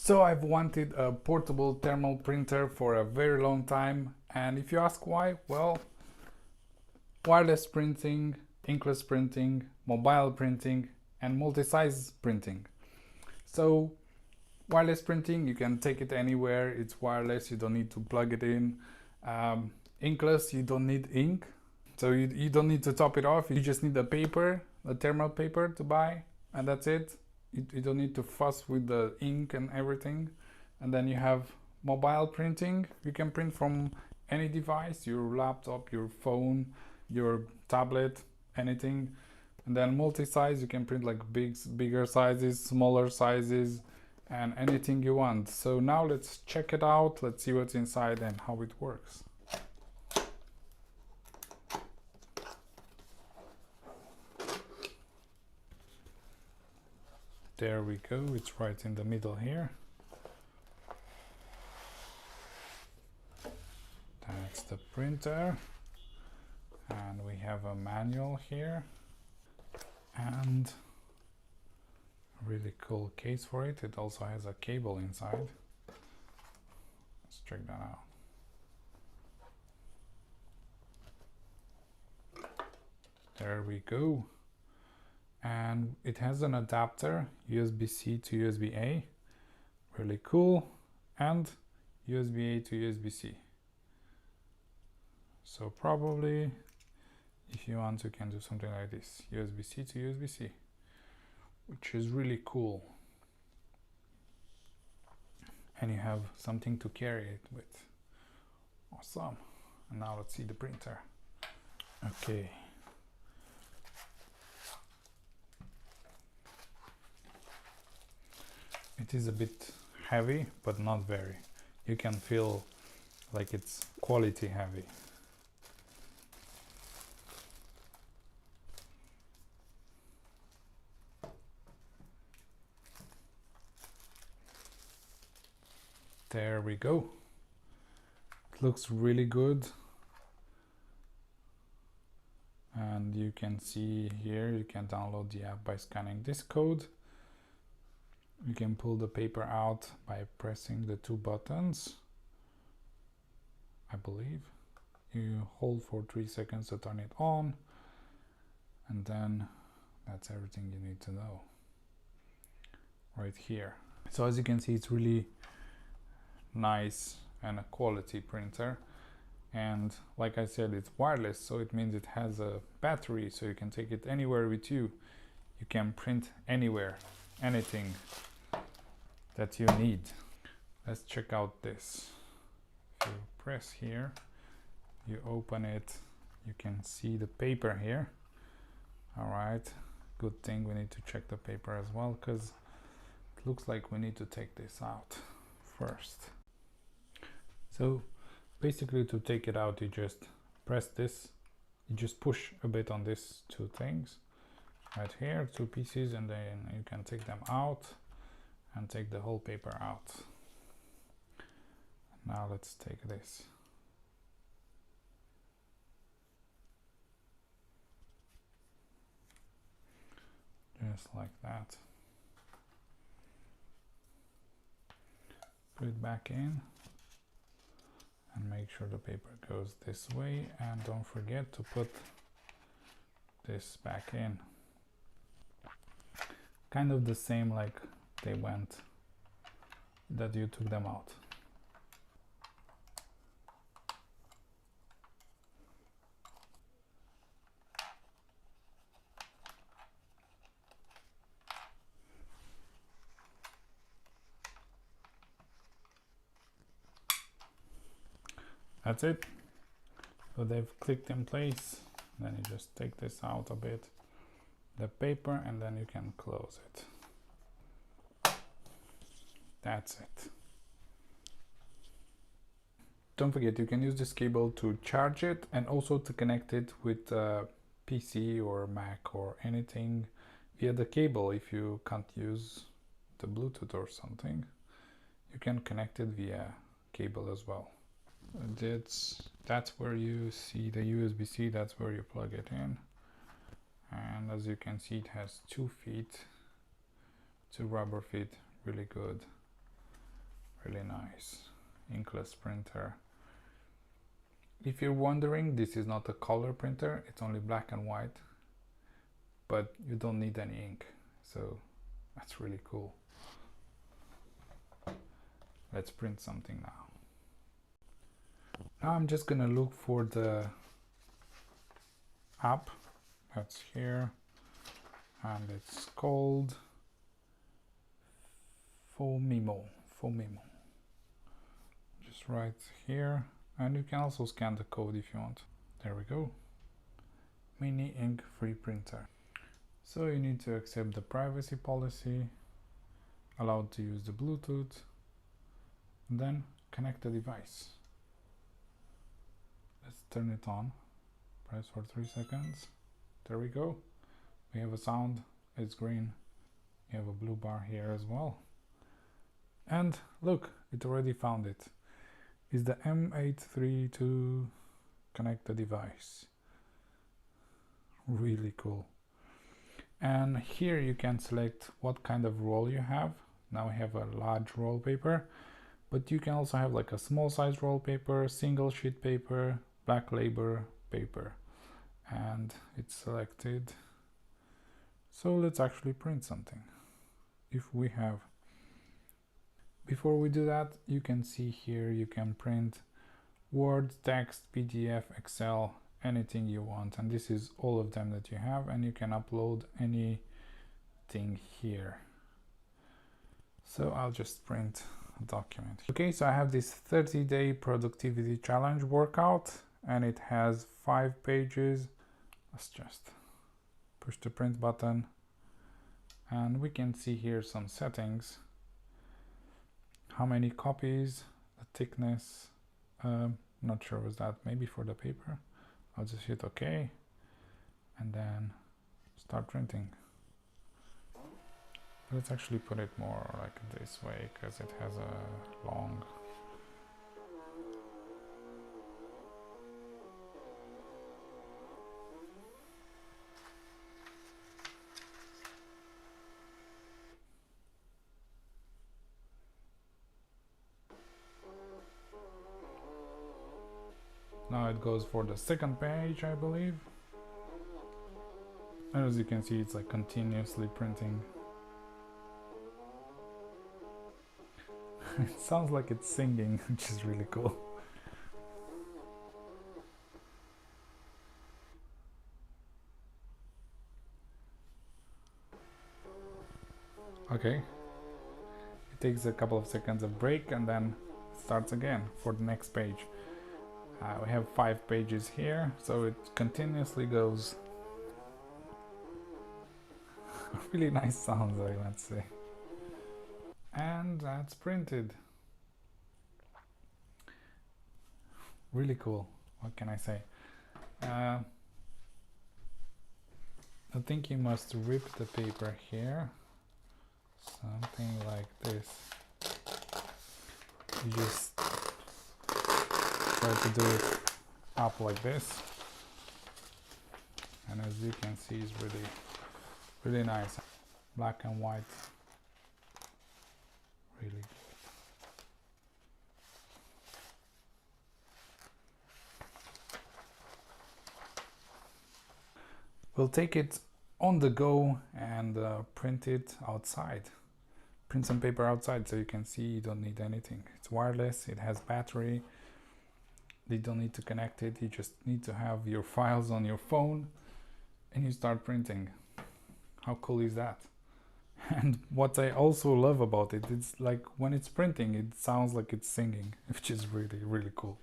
So I've wanted a portable thermal printer for a very long time, and if you ask why, well, wireless printing, inkless printing, mobile printing, and multi-size printing. So wireless printing, you can take it anywhere, it's wireless, you don't need to plug it in. Inkless, you don't need ink, so you don't need to top it off, you just need a paper, a thermal paper to buy, and that's it. You don't need to fuss with the ink and everything. And then you have mobile printing. You can print from any device, your laptop, your phone, your tablet, anything. And then multi-size, you can print like bigger sizes, smaller sizes, and anything you want. So now let's check it out. Let's see what's inside and how it works. There we go, it's right in the middle here. That's the printer. And we have a manual here. And a really cool case for it. It also has a cable inside. Let's check that out. There we go. And it has an adapter, USB-C to USB-A, really cool, and USB-A to USB-C. So probably, if you want to, can do something like this, USB-C to USB-C, which is really cool. And you have something to carry it with. Awesome. And now let's see the printer. Okay. It is a bit heavy, but not very. You can feel like it's quality heavy. There we go. It looks really good. And you can see here, you can download the app by scanning this code. You can pull the paper out by pressing the two buttons, I believe. You hold for 3 seconds to turn it on, and then that's everything you need to know right here. So as you can see, it's really nice and a quality printer. And like I said, it's wireless, so it means it has a battery, so you can take it anywhere with you. You can print anywhere, anything that you need. Let's check out this. If you press here, you open it, you can see the paper here. All right, good thing we need to check the paper as well, because it looks like we need to take this out first. So basically, to take it out, you just press this, you just push a bit on these two things right here, two pieces, and then you can take them out and take the whole paper out. Now let's take this. Just like that. Put it back in and make sure the paper goes this way, and don't forget to put this back in. Kind of the same like they went, that you took them out. That's it. So they've clicked in place. Then you just take this out a bit, the paper, and then you can close it. That's it. Don't forget, you can use this cable to charge it and also to connect it with PC or Mac or anything via the cable. If you can't use the Bluetooth or something, you can connect it via cable as well. That's where you see the USB-C, that's where you plug it in. And as you can see, it has 2 feet, 2 rubber feet, really good. Really nice inkless printer. If you're wondering, this is not a color printer, it's only black and white, but you don't need any ink, so that's really cool. Let's print something now. Now I'm just gonna look for the app that's here, and it's called Fomimo. Just right here, and you can also scan the code if you want. There we go. Mini ink free printer. So you need to accept the privacy policy, allowed to use the Bluetooth, and then connect the device. Let's turn it on. Press for 3 seconds. There we go. We have a sound, it's green. You have a blue bar here as well. And look, it already found it. It's the M832 connect the device. Really cool. And here you can select what kind of roll you have. Now we have a large roll paper, but you can also have like a small size roll paper, single sheet paper, black label paper, and it's selected. So let's actually print something. If we have, before we do that, you can see here you can print Word, text, PDF, Excel, anything you want, and this is all of them that you have, and you can upload anything here. So I'll just print a document. Okay, so I have this 30-day productivity challenge workout, and it has 5 pages. Let's just push the print button, and we can see here some settings. How many copies, the thickness, not sure was that, maybe for the paper. I'll just hit OK and then start printing. Let's actually put it more like this way because it has a long. Now it goes for the second page, I believe. And as you can see, it's like continuously printing. It sounds like it's singing, which is really cool. Okay. It takes a couple of seconds of break and then it starts again for the next page. We have 5 pages here, so it continuously goes. Really nice sounds, I must say. And that's printed. Really cool. What can I say? I think you must rip the paper here. Something like this. You just try to do it up like this. And as you can see, it's really nice. Black and white. Really good. We'll take it on the go and print it outside. Print some paper outside, so you can see you don't need anything. It's wireless, it has battery. You don't need to connect it, you just need to have your files on your phone and you start printing. How cool is that? And what I also love about it, it's like when it's printing, it sounds like it's singing, which is really cool.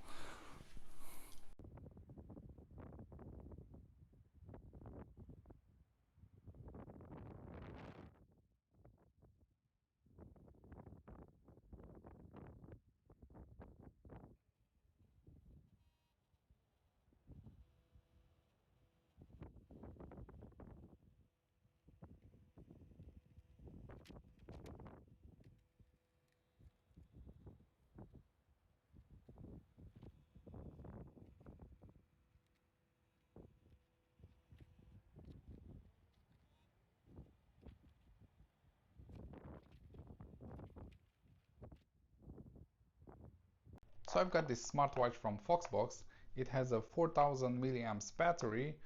So I've got this smartwatch from Foxbox. It has a 4000 milliamps battery,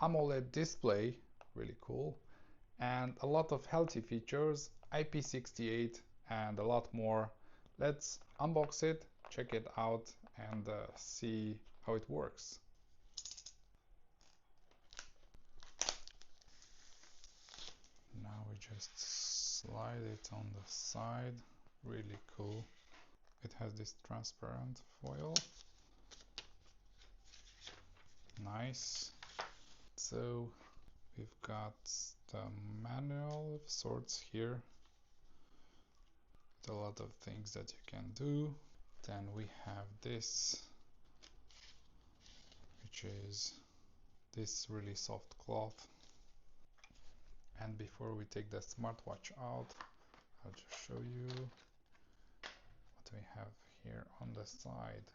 AMOLED display, really cool, and a lot of healthy features, IP68 and a lot more. Let's unbox it, check it out, and see how it works. Now we just slide it on the side, really cool. It has this transparent foil, nice. So we've got the manual of sorts here, with a lot of things that you can do. Then we have this, which is this really soft cloth. And before we take the smartwatch out, I'll just show you what we have here on the side.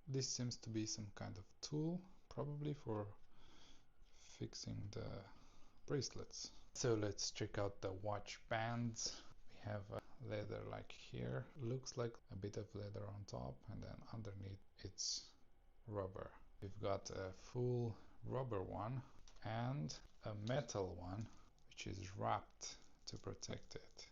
This seems to be some kind of tool, probably for fixing the bracelets. So let's check out the watch bands. We have a leather like here, looks like a bit of leather on top, and then underneath it's rubber. We've got a full rubber one and a metal one, which is wrapped to protect it.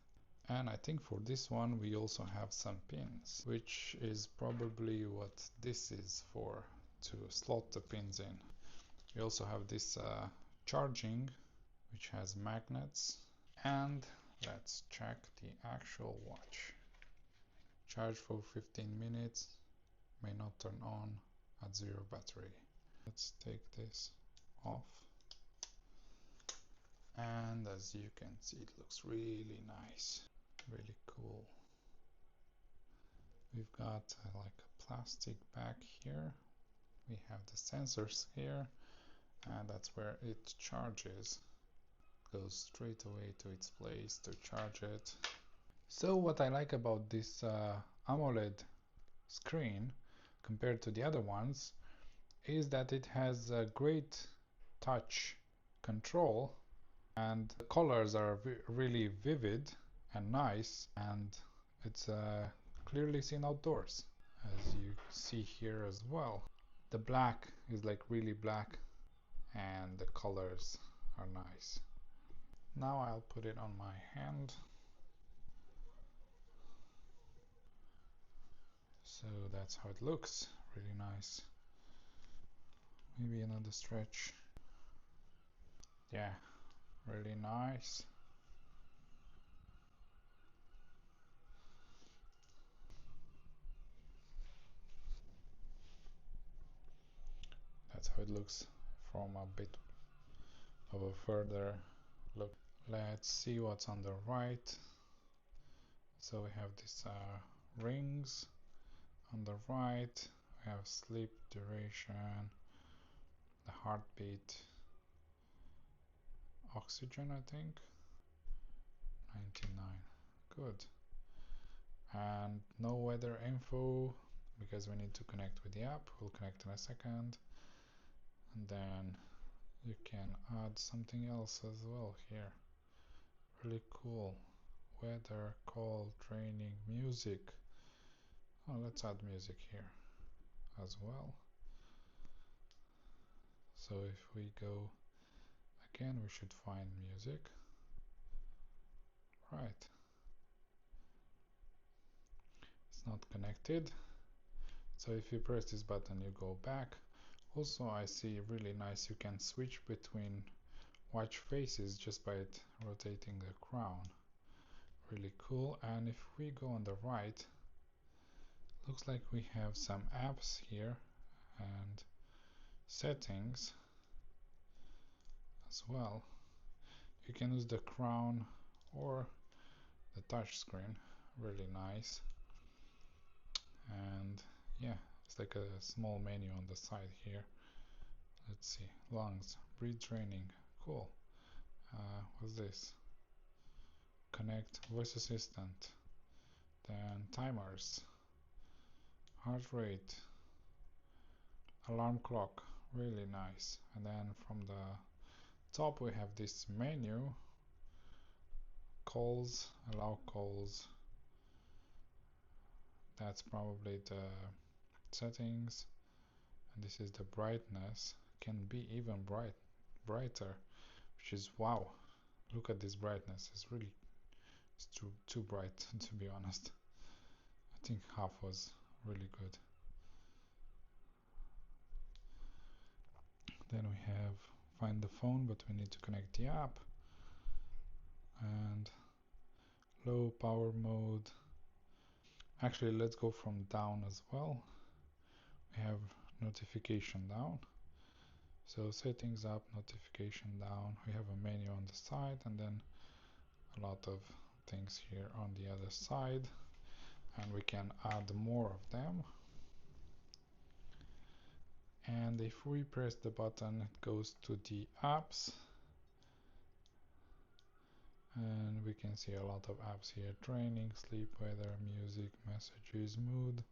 And I think for this one we also have some pins, which is probably what this is for, to slot the pins in. We also have this charging, which has magnets. And let's check the actual watch. Charge for 15 minutes, may not turn on at 0 battery. Let's take this off. And as you can see, it looks really nice, really cool. We've got like a plastic bag here. We have the sensors here, and that's where it charges. Goes straight away to its place to charge it. So what I like about this AMOLED screen compared to the other ones is that it has a great touch control, and the colors are really vivid and nice, and it's clearly seen outdoors, as you see here as well. The black is like really black, and the colors are nice. Now I'll put it on my hand. So that's how it looks, really nice. Maybe another stretch. Yeah, really nice. That's how it looks from a bit of a further look. Let's see what's on the right. So we have these rings on the right. We have sleep duration, the heartbeat, oxygen, I think 99. Good. And no weather info because we need to connect with the app. We'll connect in a second. And then you can add something else as well here. Really cool. Weather, call, training, music. Oh, let's add music here as well. So if we go again, we should find music. Right. It's not connected. So if you press this button, you go back. Also, I see really nice, you can switch between watch faces just by rotating the crown. Really cool. And if we go on the right, looks like we have some apps here and settings as well. You can use the crown or the touch screen, really nice. And yeah, it's like a small menu on the side here. Let's see, lungs, breathe training, cool. What's this? Connect voice assistant, then timers, heart rate, alarm clock, really nice. And then from the top we have this menu, calls, allow calls, That's probably the settings, and this is the brightness. Can be even brighter, which is wow. Look at this brightness. It's too bright to be honest. I think half was really good. Then we have find the phone, but we need to connect the app, and low power mode. Actually, let's go from down as well. We have notification down. So settings up, notification down. We have a menu on the side and then a lot of things here on the other side, and we can add more of them. And if we press the button, it goes to the apps, and we can see a lot of apps here: training, sleep, weather, music, messages, mood,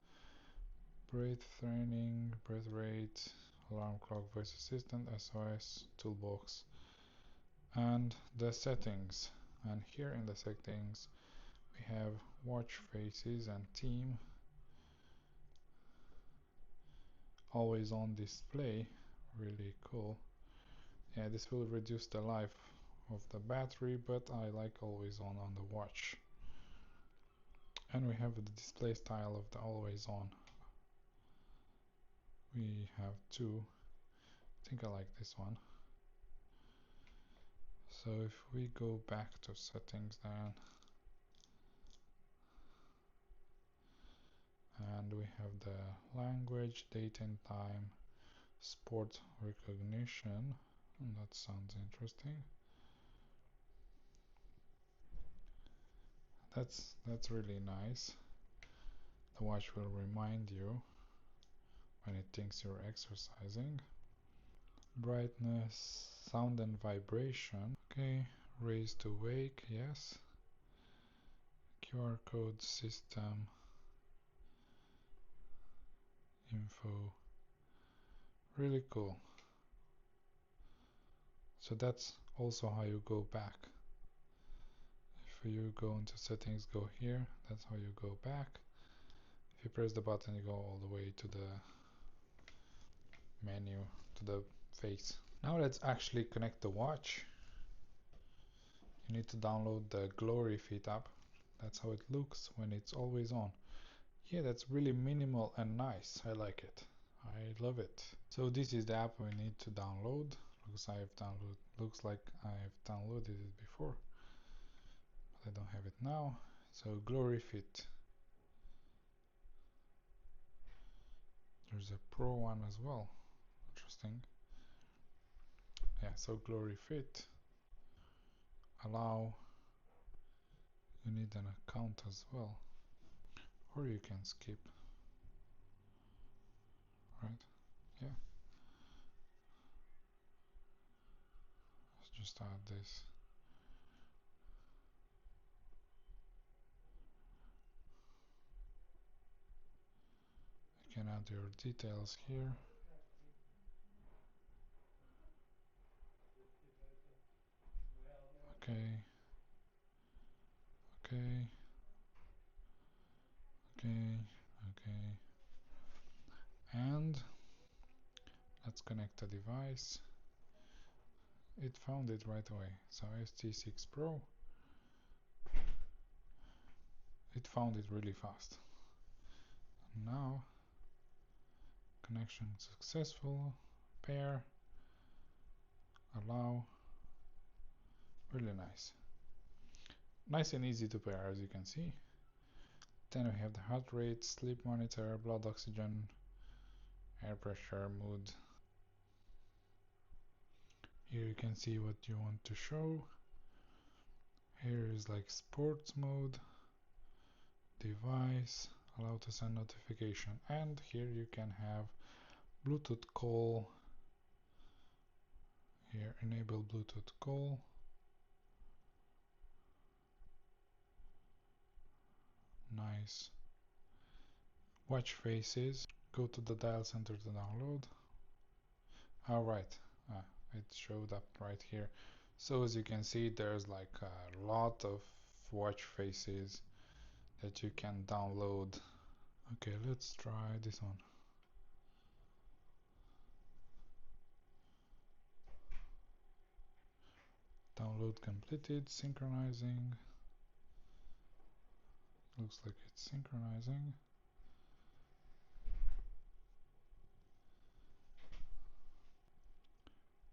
breath training, breath rate, alarm clock, voice assistant, SOS, toolbox, and the settings. And here in the settings we have watch faces and theme, always on display. Really cool. Yeah, this will reduce the life of the battery, but I like always on the watch. And we have the display style of the always on. We have two. I think I like this one. So if we go back to settings then, and we have the language, date and time, sport recognition, and that sounds interesting. That's really nice. The watch will remind you when it thinks you're exercising. Brightness, sound and vibration. Okay, raise to wake, yes. QR code system, info. Really cool. So that's also how you go back. If you go into settings, go here, that's how you go back. If you press the button, you go all the way to the menu, to the face. Now let's actually connect the watch. You need to download the Glory Fit app. That's how it looks when it's always on. Yeah, that's really minimal and nice. I like it. I love it. So this is the app we need to download. Looks like I've downloaded it before, but I don't have it now. So Glory Fit. There's a Pro one as well. Interesting. Yeah, so Glory Fit. Allow. You need an account as well, or you can skip. Right? Yeah. Let's just add this. You can add your details here. Okay. Okay. Okay. Okay. And let's connect the device. It found it right away. So ST6 Pro. It found it really fast. Now, connection successful. Pair. Allow. Really nice. Nice and easy to pair, as you can see. Then we have the heart rate, sleep monitor, blood oxygen, air pressure, mood. Here you can see what you want to show. Here is like sports mode, device, allow to send notification, and here you can have Bluetooth call. Here, enable Bluetooth call. Nice. Watch faces. Go to the dial center to download. Alright, it showed up right here. So as you can see, there's like a lot of watch faces that you can download Okay, let's try this one. Download completed, synchronizing. Looks like it's synchronizing.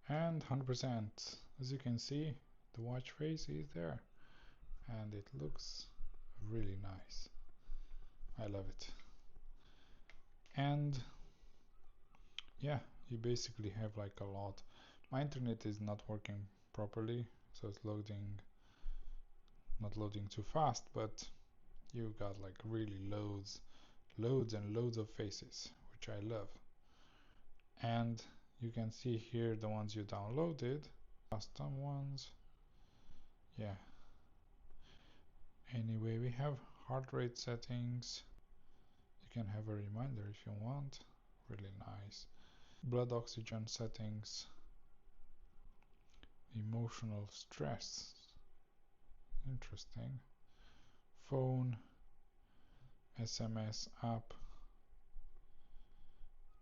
And 100%. As you can see, the watch face is there. And it looks really nice. I love it. And yeah, you basically have like a lot. My internet is not working properly, so it's loading, not loading too fast, but you got like really loads and loads of faces, which I love. And you can see here the ones you downloaded, custom ones. Yeah. Anyway, we have heart rate settings. You can have a reminder if you want. Really nice. Blood oxygen settings. Emotional stress. Interesting. Phone. SMS app.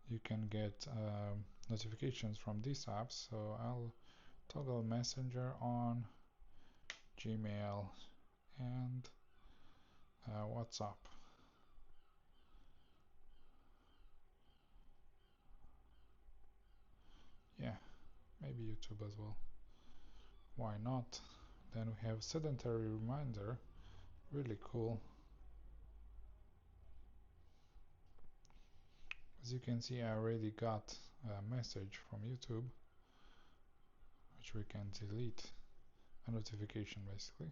You can get notifications from these apps, so I'll toggle Messenger on, Gmail, and WhatsApp. Yeah, maybe YouTube as well. Why not? Then we have sedentary reminder, really cool. As you can see, I already got a message from YouTube, which we can delete, a notification basically.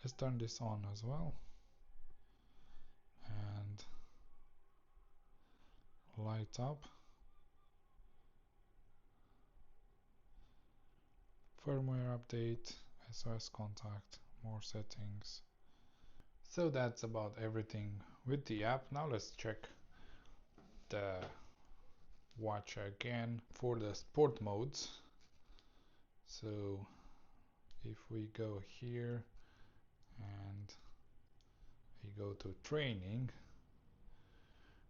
Let's turn this on as well, and light up. Firmware update, SOS contact, more settings. So that's about everything with the app. Now let's check the watch again for the sport modes. So if we go here and we go to training,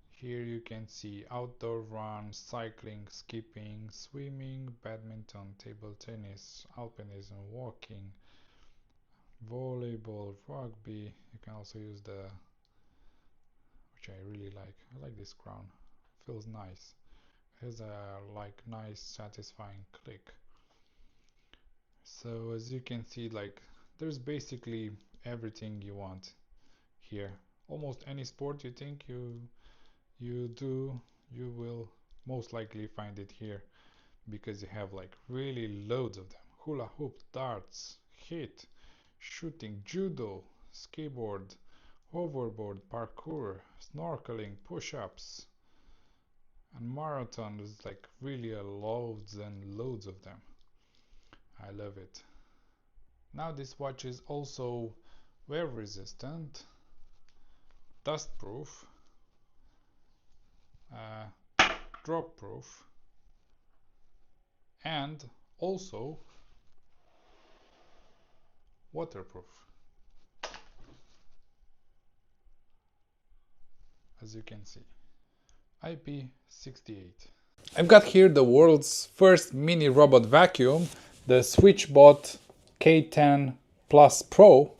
here you can see outdoor run, cycling, skipping, swimming, badminton, table tennis, alpinism, walking, volleyball, rugby. You can also use the, which I really like. I like this crown. Feels nice. It has a like nice satisfying click. So as you can see, like there's basically everything you want here. Almost any sport you think you do, you will most likely find it here, because you have like really loads of them. Hula hoop, darts, hit, shooting, judo, skateboard, hoverboard, parkour, snorkeling, push-ups, and marathon. There's like really loads and loads of them. I love it. Now this watch is also wear resistant, dust proof, drop proof, and also waterproof, as you can see. IP68. I've got here the world's first mini robot vacuum, the SwitchBot K10 Plus Pro.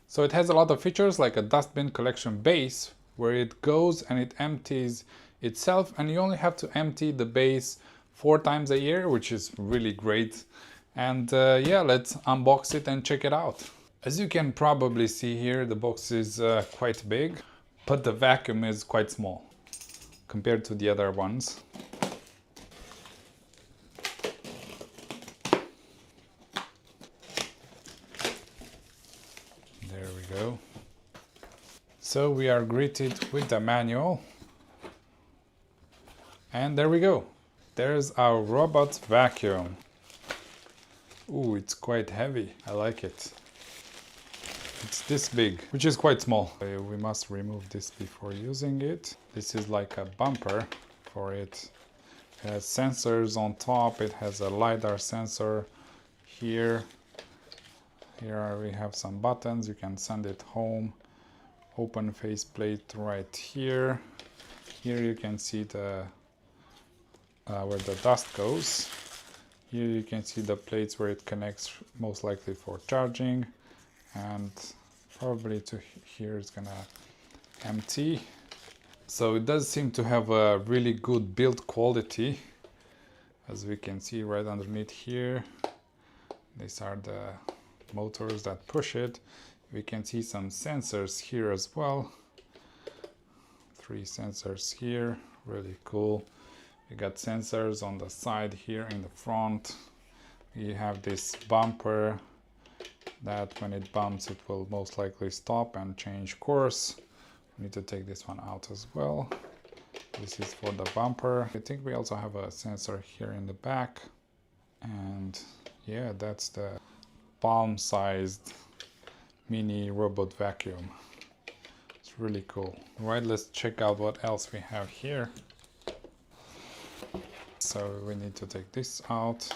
So it has a lot of features like a dustbin collection base where it goes and it empties itself, and you only have to empty the base 4 times a year, which is really great. And yeah, let's unbox it and check it out. As you can probably see here, the box is quite big, but the vacuum is quite small compared to the other ones. There we go. So we are greeted with the manual. And there we go. There's our robot vacuum. Ooh, it's quite heavy. I like it. It's this big, which is quite small. We must remove this before using it. This is like a bumper for it. It has sensors on top. It has a LiDAR sensor here. Here we have some buttons, you can send it home. Open faceplate right here. Here you can see the where the dust goes. Here you can see the plates where it connects, most likely for charging, and probably to here is gonna empty. So it does seem to have a really good build quality, as we can see right underneath here. These are the motors that push it. We can see some sensors here as well. 3 sensors here, really cool. We got sensors on the side here in the front. We have this bumper that when it bumps it will most likely stop and change course. We need to take this one out as well. This is for the bumper. I think we also have a sensor here in the back. And yeah, that's the palm-sized mini robot vacuum. It's really cool. Right, let's check out what else we have here. So we need to take this out.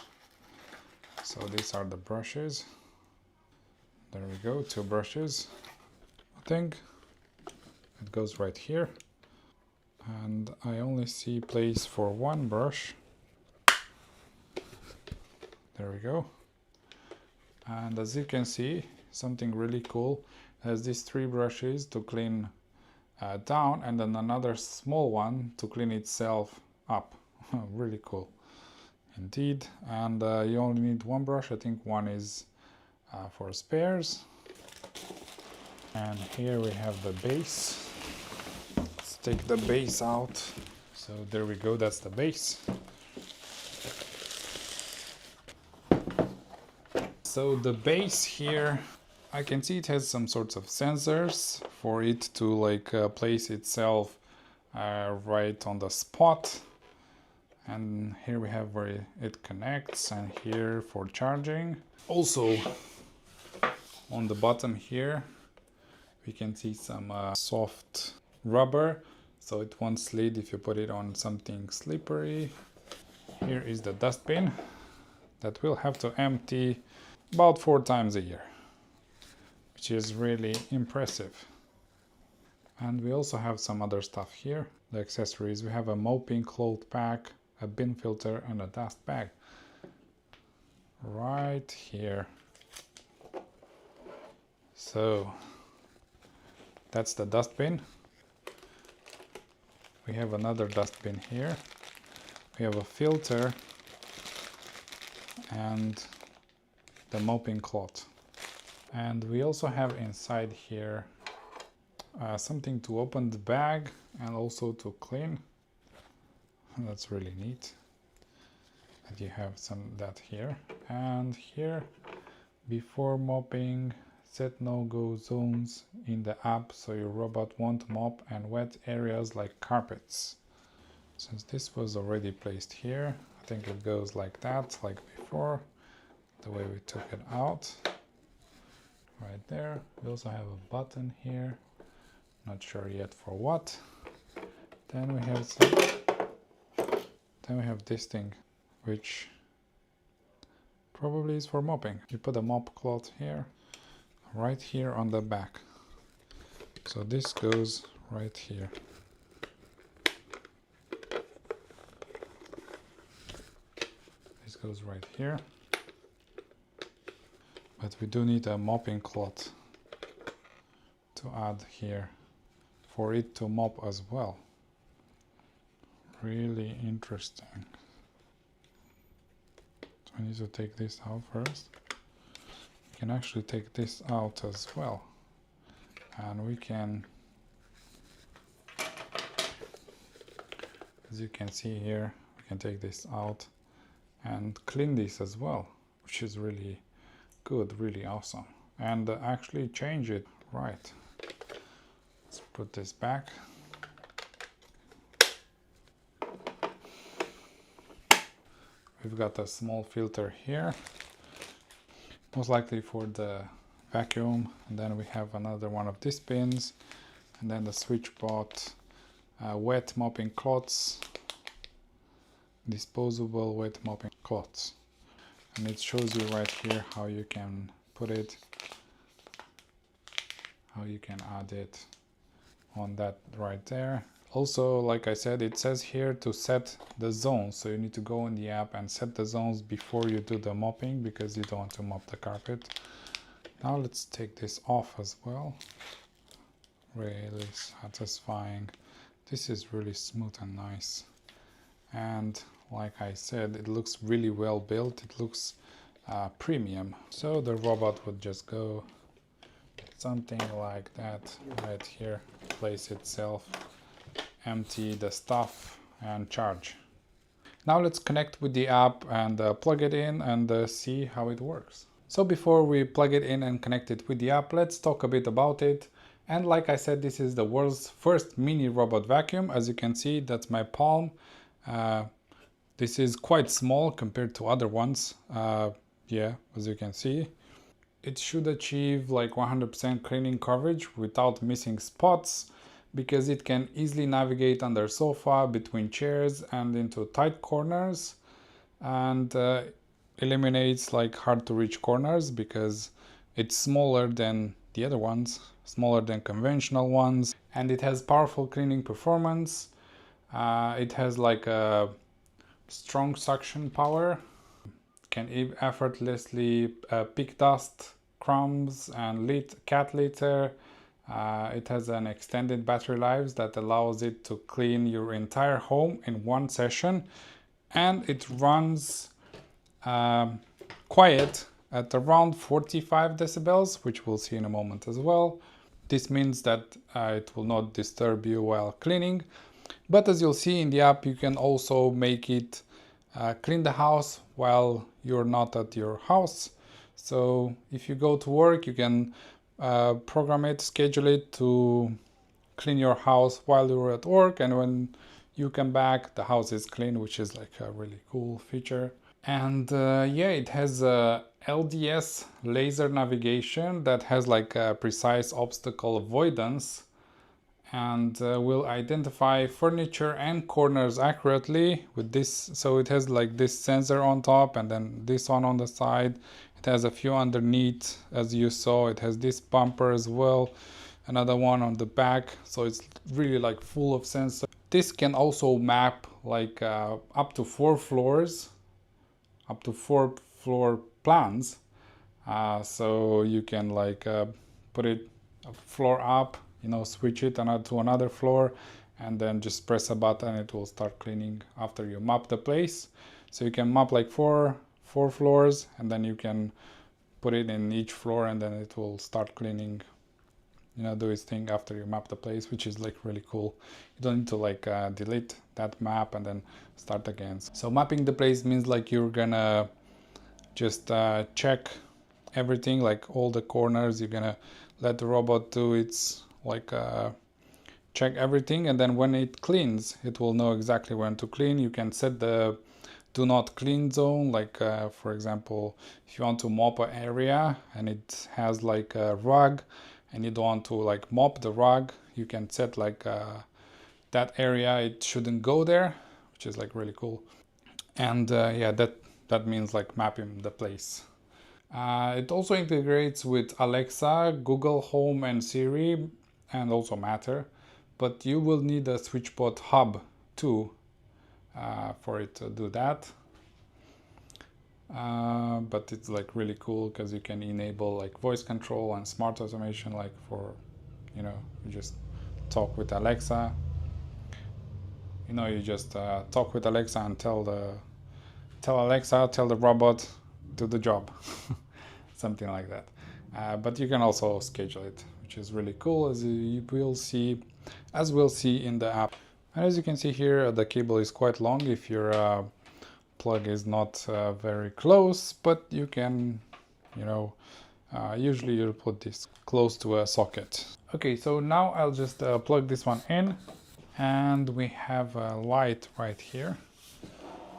So these are the brushes. There we go, 2 brushes. I think it goes right here. And I only see place for 1 brush. There we go. And as you can see, something really cool. It has these 3 brushes to clean down, and then another small one to clean itself up. Really cool indeed. And you only need 1 brush. I think 1 is for spares. And here we have the base. Let's take the base out. So there we go, that's the base. So the base here, I can see it has some sorts of sensors for it to like place itself right on the spot. And here we have where it connects, and here for charging. Also on the bottom here we can see some soft rubber, so it won't slide if you put it on something slippery. Here is the dustbin that we'll have to empty about 4 times a year, which is really impressive. And we also have some other stuff here, the accessories. We have a mopping cloth pack, a bin filter, and a dust bag right here. So that's the dustbin. We have another dustbin here. We have a filter and the mopping cloth. And we also have inside here something to open the bag and also to clean. That's really neat that you have that here. And here, before mopping, set no-go zones in the app so your robot won't mop and wet areas like carpets. Since this was already placed here, I think it goes like that, like before, the way we took it out. Right there. We also have a button here, not sure yet for what. Then we have this thing, which probably is for mopping. You put a mop cloth here, right here on the back. So this goes right here. This goes right here. But we do need a mopping cloth to add here for it to mop as well. Really interesting. So I need to take this out first. We can actually take this out as well. And we can, as you can see here, we can take this out and clean this as well, which is really good, really awesome. And actually change it right. Let's put this back. We've got a small filter here, most likely for the vacuum. And then we have another one of these pins, and then the switch pot, wet mopping cloths, disposable wet mopping cloths. And it shows you right here how you can put it how you can add it on that right there. Also, like I said, it says here to set the zones, so you need to go in the app and set the zones before you do the mopping, because you don't want to mop the carpet. Now let's take this off as well. Really satisfying. This is really smooth and nice, and like I said, it looks really well built. It looks premium. So the robot would just go something like that right here, place itself, empty the stuff and charge. Now let's connect with the app and plug it in and see how it works. So before we plug it in and connect it with the app, let's talk a bit about it. And like I said, this is the world's first mini robot vacuum. As you can see, that's my palm. This is quite small compared to other ones. Yeah, as you can see. It should achieve like 100% cleaning coverage without missing spots, because it can easily navigate under sofa, between chairs and into tight corners, and eliminates like hard to reach corners because it's smaller than the other ones, smaller than conventional ones, and it has powerful cleaning performance. It has like a strong suction power, can effortlessly pick dust, crumbs and cat litter. It has an extended battery life that allows it to clean your entire home in one session, and it runs quiet at around 45 decibels, which we'll see in a moment as well. This means that it will not disturb you while cleaning, but as you'll see in the app, you can also make it clean the house while you're not at your house. So if you go to work, you can program it, schedule it to clean your house while you're at work, and when you come back, the house is clean, which is like a really cool feature. And yeah, it has a LDS laser navigation that has like a precise obstacle avoidance, and will identify furniture and corners accurately with this. So it has like this sensor on top and then this one on the side. It has a few underneath, as you saw. It has this bumper as well, another one on the back, so it's really like full of sensors. This can also map like up to 4 floors, up to 4 floor plans, so you can like put it a floor up, you know, switch it to another floor, and then just press a button. It will start cleaning after you map the place. So you can map like four floors, and then you can put it in each floor, and then it will start cleaning, you know, do its thing after you map the place, which is like really cool. You don't need to like delete that map and then start again. So mapping the place means like you're gonna just check everything, like all the corners. You're gonna let the robot do its like check everything, and then when it cleans, it will know exactly when to clean. You can set the do not clean zone, like for example, if you want to mop an area and it has like a rug and you don't want to like mop the rug, you can set like that area, it shouldn't go there, which is like really cool. And yeah, that means like mapping the place. It also integrates with Alexa, Google Home and Siri, and also Matter, but you will need a SwitchBot hub too for it to do that. But it's like really cool because you can enable like voice control and smart automation, like for, you know, you just talk with Alexa. You know, you just talk with Alexa and tell Alexa, tell the robot, do the job. Something like that. But you can also schedule it, which is really cool, as we'll see in the app. And as you can see here, the cable is quite long if your plug is not very close, but you can, you know, usually you'll put this close to a socket. Okay, so now I'll just plug this one in, and we have a light right here.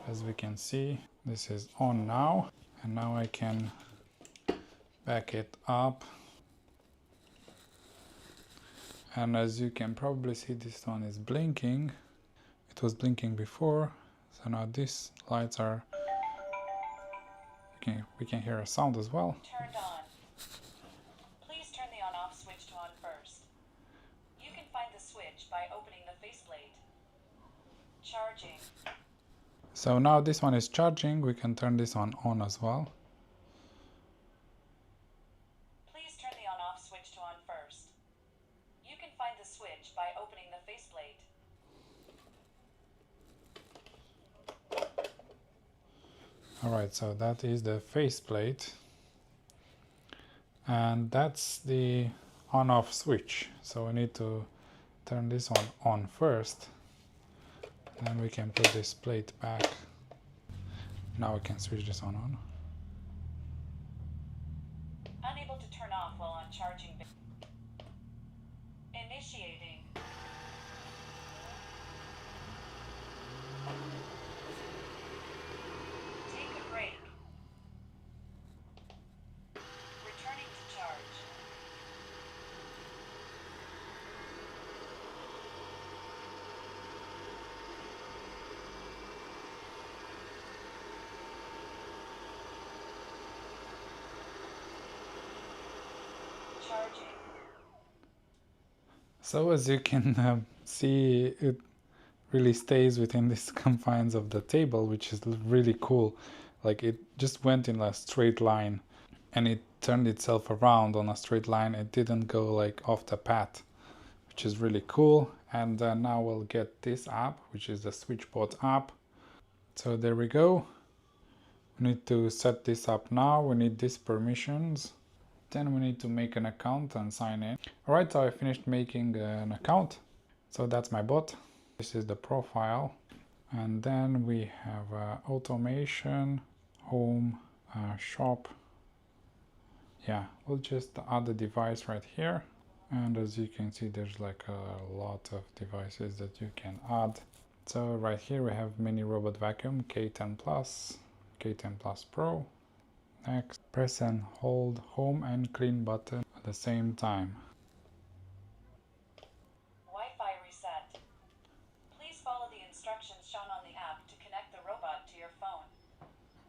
As we can see, this is on now, and now I can back it up, and as you can probably see, this one is blinking. It was blinking before, so now these lights are, we can hear a sound as well. Turned on. Please turn the on-off switch to on first. You can find the switch by opening the faceplate. Charging. So now this one is charging. We can turn this on as well. Please turn the on-off switch to on first. You can find the switch by opening the faceplate. Alright, so that is the faceplate. And that's the on-off switch. So we need to turn this one on first. Then we can put this plate back. Now we can switch this on. Unable to turn off while on charging. Initiating. Take a break. Returning to charge. Charging. So as you can see, it really stays within these confines of the table, which is really cool. Like it just went in a straight line and it turned itself around on a straight line. It didn't go like off the path, which is really cool. And now we'll get this app, which is the SwitchBot app. So there we go. We need to set this up now. We need these permissions. Then we need to make an account and sign in. Alright, so I finished making an account. So that's my bot. This is the profile. And then we have automation, home, shop. Yeah, we'll just add the device right here. And as you can see, there's like a lot of devices that you can add. So right here we have mini robot vacuum K10 Plus, K10 Plus Pro. Next, press and hold home and clean button at the same time. Wi-Fi reset. Please follow the instructions shown on the app to connect the robot to your phone.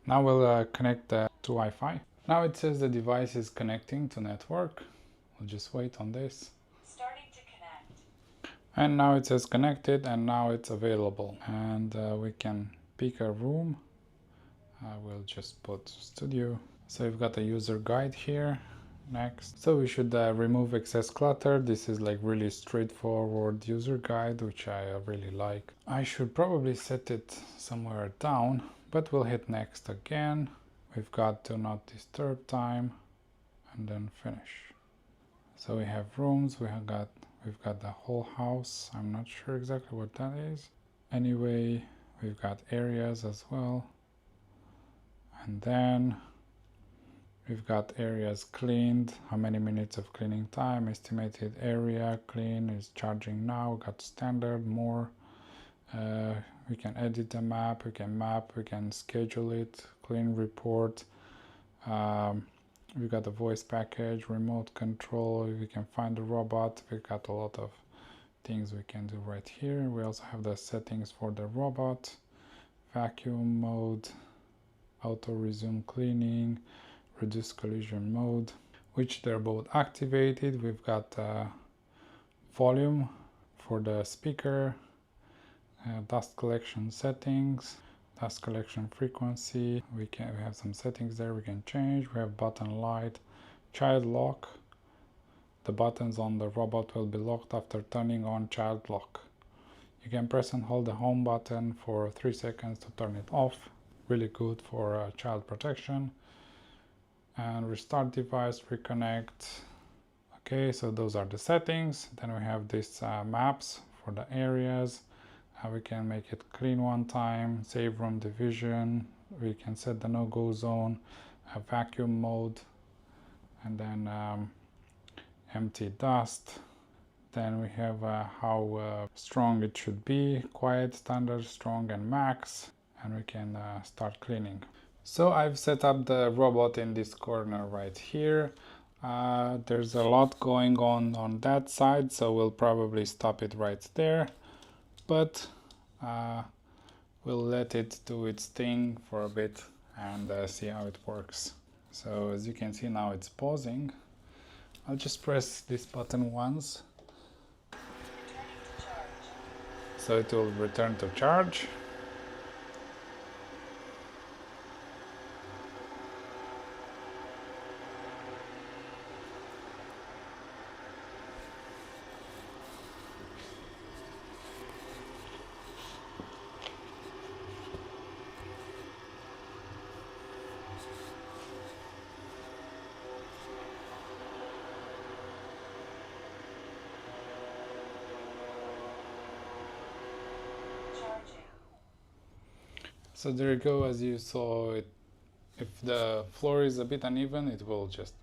Now we'll connect to Wi-Fi. Now it says the device is connecting to network. We'll just wait on this. Starting to connect. And now it says connected and now it's available. And we can pick a room. We'll just put studio. So we've got a user guide here. Next. So we should remove excess clutter. This is like really straightforward user guide, which I really like. I should probably set it somewhere down, but we'll hit next again. We've got do not disturb time and then finish. So we have rooms, we've got the whole house. I'm not sure exactly what that is. Anyway, we've got areas as well. And then we've got areas cleaned, how many minutes of cleaning time, estimated area clean is charging now, got standard, more. We can edit the map, we can schedule it, clean report. We've got the voice package, remote control, we can find the robot. We've got a lot of things we can do right here. We also have the settings for the robot, vacuum mode, auto resume cleaning, reduce collision mode, which they're both activated. We've got volume for the speaker, dust collection settings, dust collection frequency. We have some settings there we can change. We have button light, child lock. The buttons on the robot will be locked after turning on child lock. You can press and hold the home button for 3 seconds to turn it off. Really good for child protection. And restart device, reconnect. Okay, so those are the settings. Then we have these maps for the areas. We can make it clean one time, save room division. We can set the no-go zone, vacuum mode, and then empty dust. Then we have how strong it should be, quiet, standard, strong, and max. And we can start cleaning. So I've set up the robot in this corner right here. There's a lot going on that side, so we'll probably stop it right there. But we'll let it do its thing for a bit and see how it works. So as you can see now it's pausing. I'll just press this button once, Returning to charge. so it will return to charge. Charging. So there you go. As you saw, if the floor is a bit uneven, it will just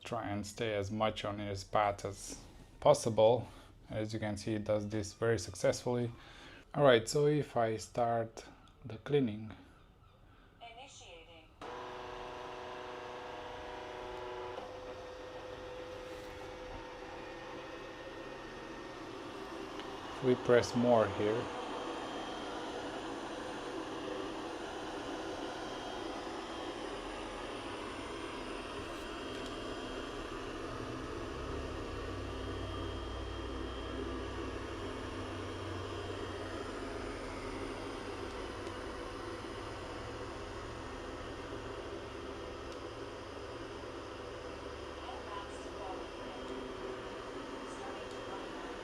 try and stay as much on its path as possible. As you can see, it does this very successfully. Alright, so if I start the cleaning, Initiating. if we press more here, Unbox to quality control. Starting to run now.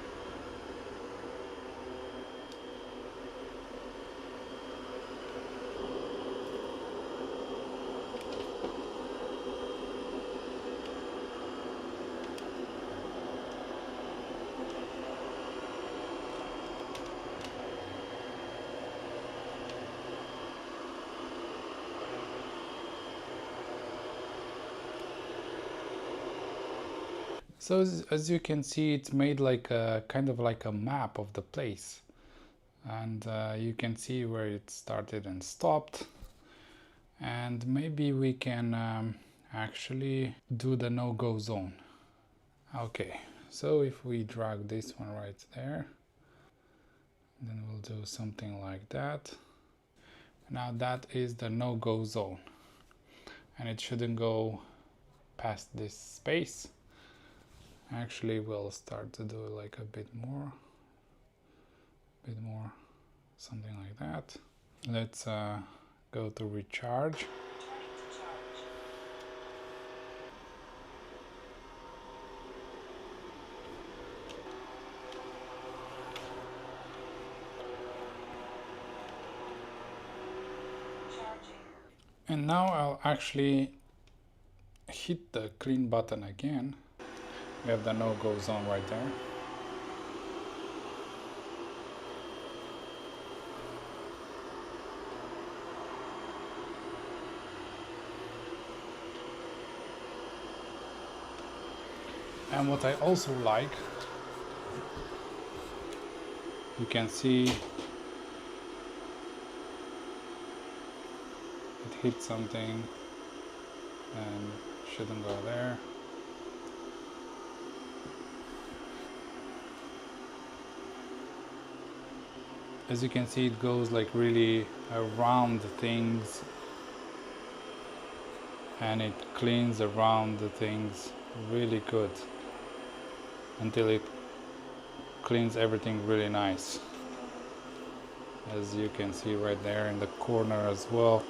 so as you can see, it's made like a kind of like a map of the place, and you can see where it started and stopped. And maybe we can actually do the no-go zone. Okay, so if we drag this one right there, then we'll do something like that. Now that is the no-go zone, and it shouldn't go past this space. Actually, we'll start to do like a bit more, something like that. Let's go to recharge. Returning to charge. Charging. And now I'll actually hit the clean button again. We have the no-go zone right there. And what I also like, you can see it hit something and shouldn't go there. As you can see, it goes like really around the things, and it cleans around the things really good until it cleans everything really nice. As you can see right there in the corner as well,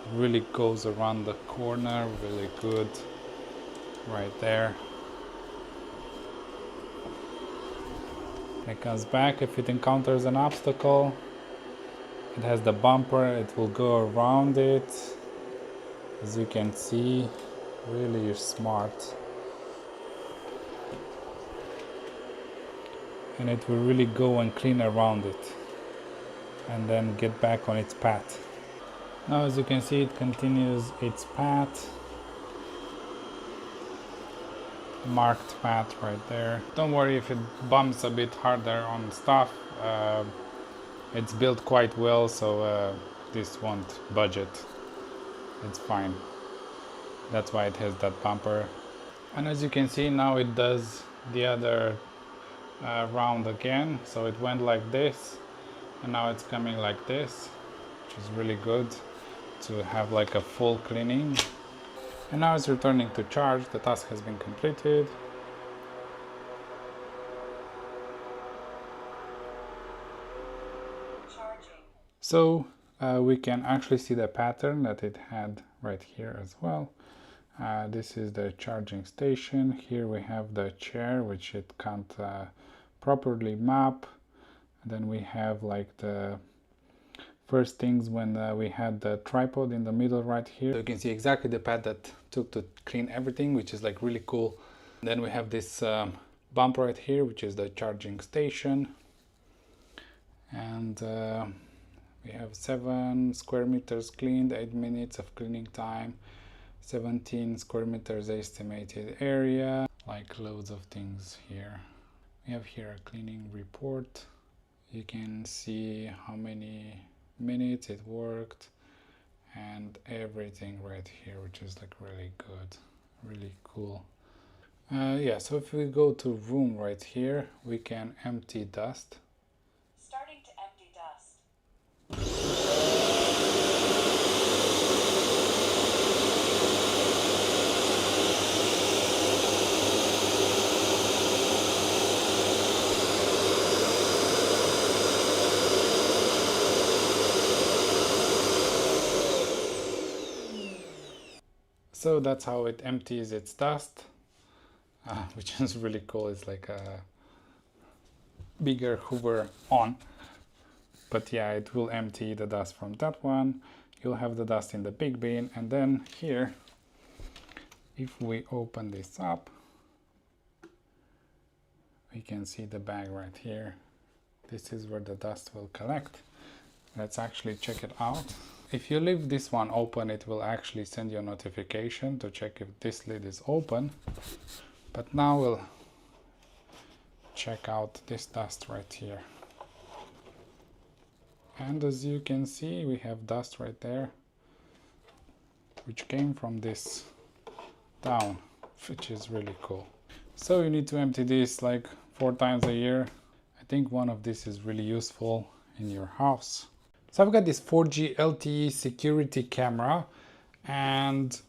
it really goes around the corner really good right there. It comes back if it encounters an obstacle. It has the bumper, it will go around it. As you can see, really smart. And it will really go and clean around it and then get back on its path. Now as you can see, it continues its path. Marked path right there. Don't worry if it bumps a bit harder on stuff. It's built quite well, so this won't budge it. It's fine. That's why it has that bumper. And as you can see, now it does the other round again. So it went like this, and now it's coming like this, which is really good to have like a full cleaning. And now it's returning to charge. The task has been completed. Charging. So we can actually see the pattern that it had right here as well. This is the charging station. Here we have the chair, which it can't properly map. And then we have like the first things when we had the tripod in the middle right here. So you can see exactly the path that took to clean everything, which is like really cool. And then we have this bump right here, which is the charging station. And we have 7 square meters cleaned, 8 minutes of cleaning time, 17 square meters estimated area, like loads of things here. We have here a cleaning report. You can see how many minutes it worked and everything right here, which is like really good, really cool. Yeah, so if we go to room right here, we can empty dust. Starting to empty dust. So that's how it empties its dust, which is really cool. It's like a bigger Hoover on. But yeah, it will empty the dust from that one. You'll have the dust in the big bin. And then here, if we open this up, we can see the bag right here. This is where the dust will collect. Let's actually check it out. If you leave this one open, it will actually send you a notification to check if this lid is open. But now we'll check out this dust right here. And as you can see, we have dust right there, which came from this down, which is really cool. So you need to empty this like 4 times a year. I think one of these is really useful in your house. So I've got this 4G LTE security camera, and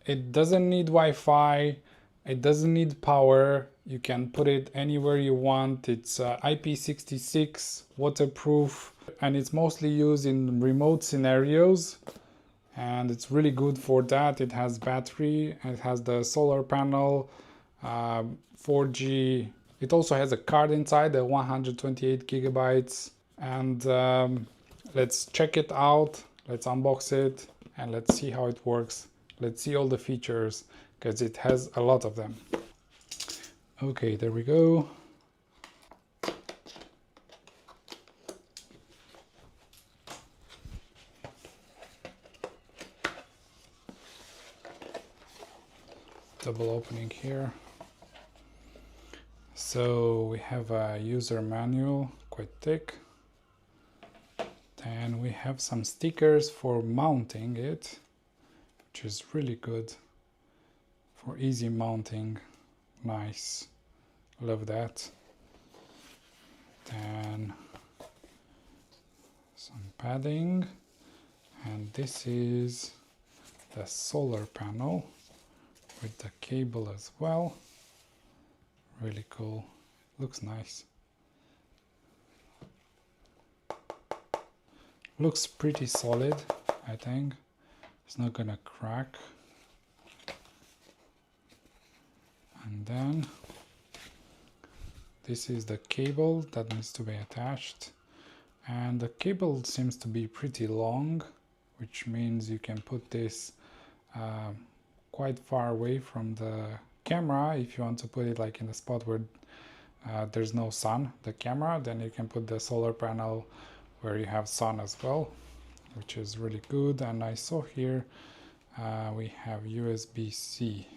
it doesn't need Wi-Fi, it doesn't need power. You can put it anywhere you want. It's IP66 waterproof, and it's mostly used in remote scenarios, and it's really good for that. It has battery, it has the solar panel, 4G. It also has a card inside, the 128 gigabytes. And let's check it out. Let's unbox it and let's see how it works. Let's see all the features, because it has a lot of them. Okay, there we go. Double opening here. So we have a user manual, quite thick. Then we have some stickers for mounting it, which is really good for easy mounting. Nice, love that. Then some padding, and this is the solar panel with the cable as well. Really cool, looks nice. Looks pretty solid, I think. It's not gonna crack. And then this is the cable that needs to be attached, and the cable seems to be pretty long, which means you can put this quite far away from the camera. If you want to put it like in a spot where there's no sun, the camera, then you can put the solar panel where you have sun as well, which is really good. And I saw here we have USB-C,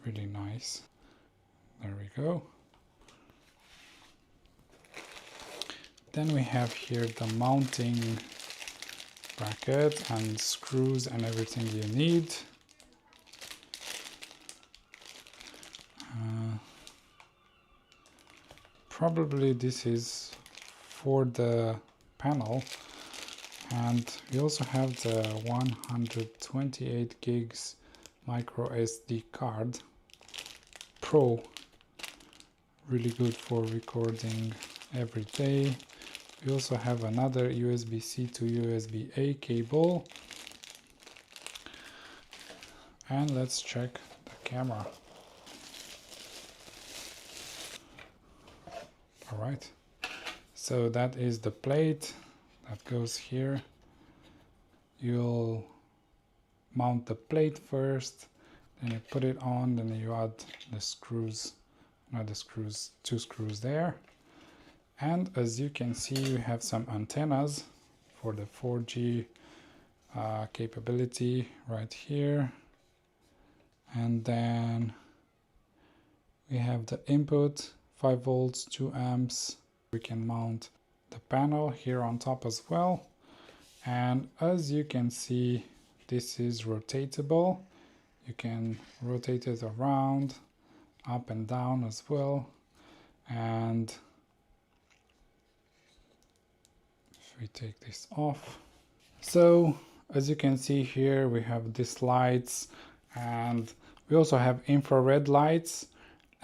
really nice. There we go. Then we have here the mounting bracket and screws and everything you need. Probably this is for the panel, And we also have the 128 gigs micro SD card Pro, really good for recording every day. We also have another USB-C to USB-A cable. And let's check the camera. All right, so that is the plate that goes here. You'll mount the plate first, then you put it on, then you add the screws, not the screws, 2 screws there. And as you can see, we have some antennas for the 4G capability right here. And then we have the input, 5 volts, 2 amps. We can mount the panel here on top as well. And as you can see, this is rotatable. You can rotate it around, up and down as well. And if we take this off, so as you can see here, we have these lights, and we also have infrared lights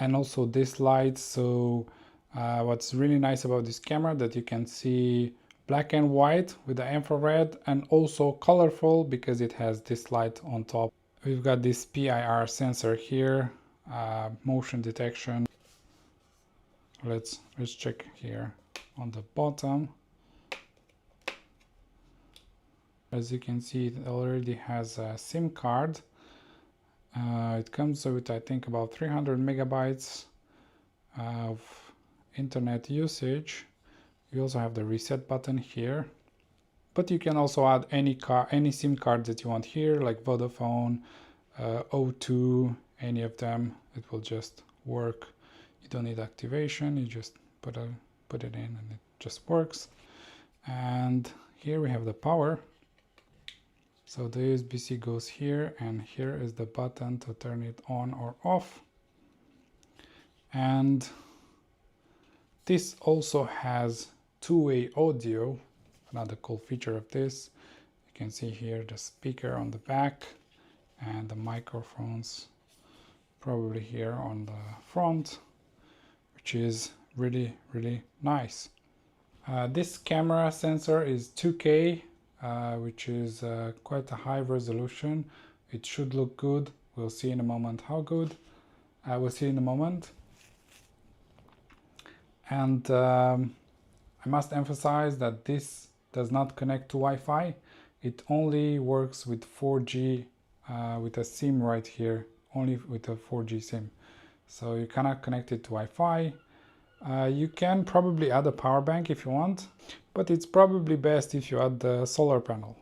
and also these lights. So what's really nice about this camera, that you can see black and white with the infrared, and also colorful because it has this light on top. We've got this PIR sensor here, motion detection. Let's check here on the bottom. As you can see, it already has a SIM card. It comes with, I think, about 300 megabytes of internet usage. You also have the reset button here, but you can also add any SIM card that you want here, like Vodafone, O2, any of them. It will just work. You don't need activation. You just put it in and it just works. And here we have the power. So the USB-C goes here, and here is the button to turn it on or off. And this also has two-way audio. Another cool feature of this, you can see here the speaker on the back and the microphones probably here on the front, which is really nice. This camera sensor is 2K, which is quite a high resolution. It should look good. We'll see in a moment how good. We'll see in a moment. And I must emphasize that this does not connect to Wi-Fi. It only works with 4G, with a SIM right here, only with a 4G SIM. So you cannot connect it to Wi-Fi. You can probably add a power bank if you want, but it's probably best if you add the solar panel.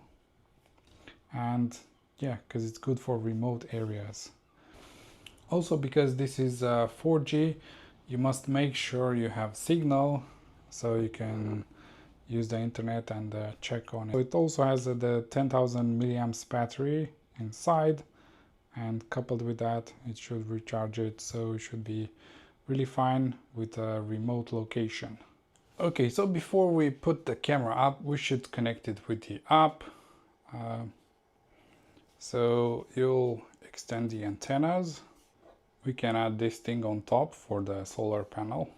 And yeah, because it's good for remote areas. Also, because this is 4G, you must make sure you have signal so you can use the internet and check on it. So it also has the 10,000 milliamps battery inside, and coupled with that, it should recharge it, so it should be really fine with a remote location. Okay, so before we put the camera up, we should connect it with the app. So you'll extend the antennas. We can add this thing on top for the solar panel.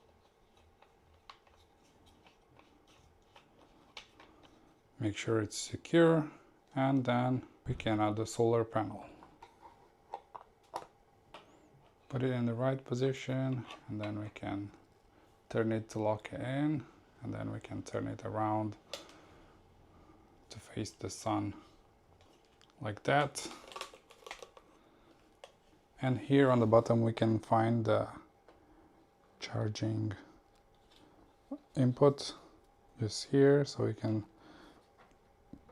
Make sure it's secure, and then we can add the solar panel. Put it in the right position, and then we can turn it to lock it in, and then we can turn it around to face the sun like that. And here on the bottom we can find the charging input just here, so we can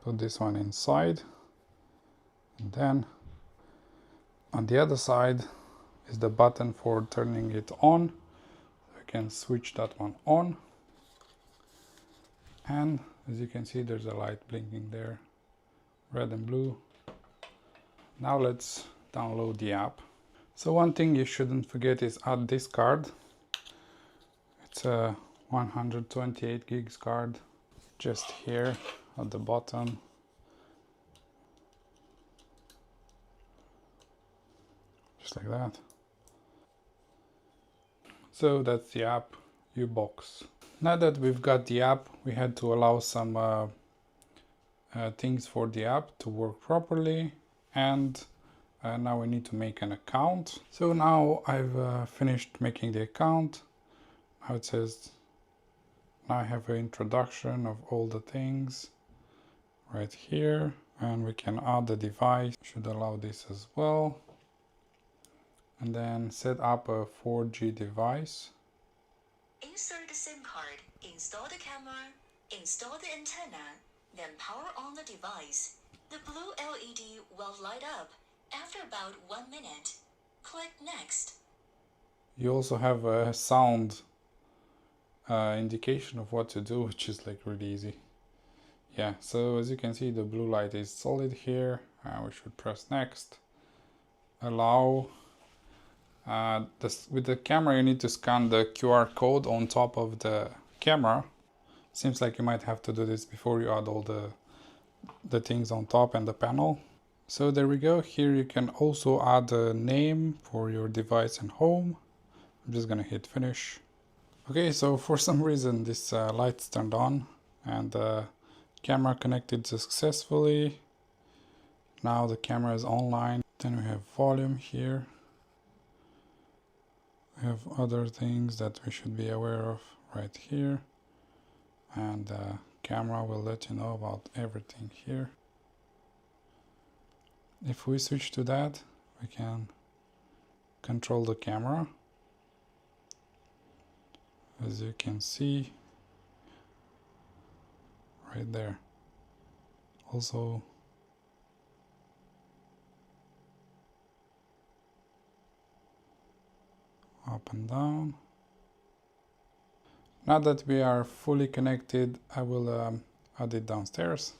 put this one inside, and then on the other side is the button for turning it on. We can switch that one on, and as you can see, there's a light blinking there, red and blue. Now let's download the app. So one thing you shouldn't forget is add this card. It's a 128 gigs card, just here at the bottom. Just like that. So that's the app, Unbox. Now that we've got the app, we had to allow some things for the app to work properly, and now we need to make an account. So now I've finished making the account. Now it says, now I have an introduction of all the things right here, and we can add the device. Should allow this as well. And then set up a 4G device. Insert the SIM card, install the camera, install the antenna, then power on the device. The blue LED will light up after about 1 minute. Click Next. You also have a sound indication of what to do, which is like really easy. Yeah, so as you can see, the blue light is solid here. We should press Next. Allow. With the camera, you need to scan the QR code on top of the camera. Seems like you might have to do this before you add all the things on top and the panel. So there we go. Here you can also add a name for your device and home. I'm just gonna hit finish. Okay, so for some reason this light's turned on and the camera connected successfully. Now the camera is online. Then we have volume here. We have other things that we should be aware of right here, and the camera will let you know about everything here. If we switch to that, we can control the camera, as you can see right there. Also up and down. Now that we are fully connected, I will add it downstairs.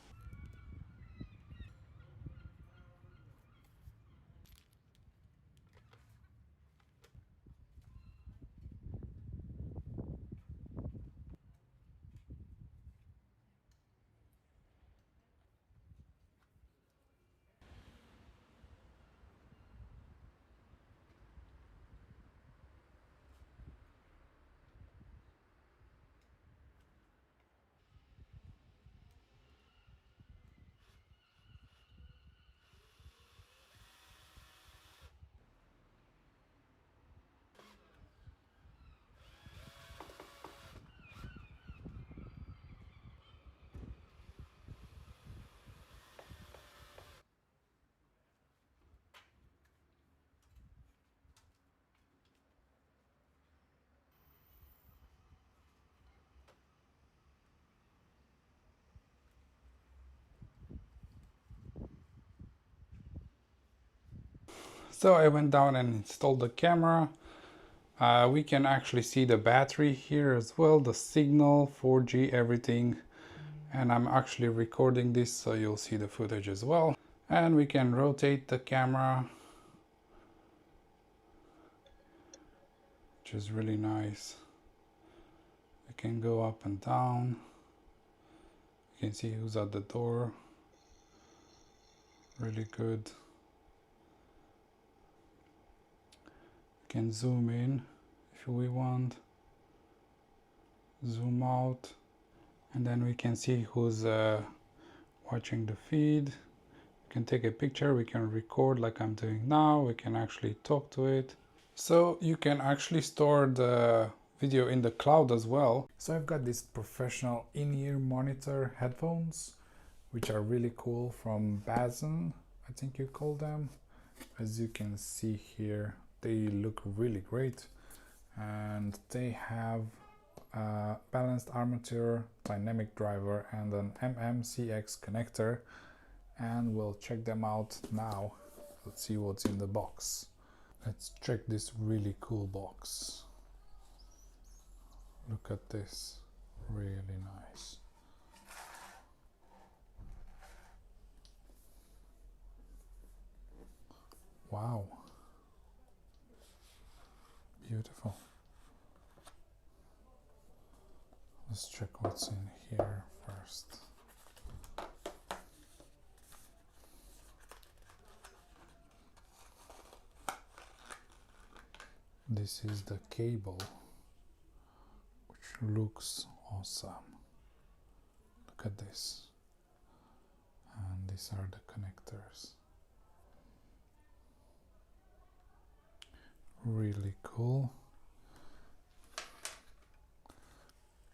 So I went down and installed the camera. We can actually see the battery here as well, the signal, 4G, everything. And I'm actually recording this, so you'll see the footage as well. And we can rotate the camera, which is really nice. We can go up and down. You can see who's at the door. Really good. We can zoom in if we want, zoom out, and then we can see who's watching the feed. We can take a picture, we can record like I'm doing now, we can actually talk to it. So you can actually store the video in the cloud as well. So I've got this professional in-ear monitor headphones, which are really cool, from Bazen, I think you call them. As you can see here, they look really great, and they have a balanced armature, dynamic driver, and an MMCX connector, and we'll check them out now. Let's see what's in the box. Let's check this really cool box. Look at this, really nice. Wow. Beautiful. Let's check what's in here first. this is the cable, which looks awesome. Look at this. And these are the connectors. Really cool.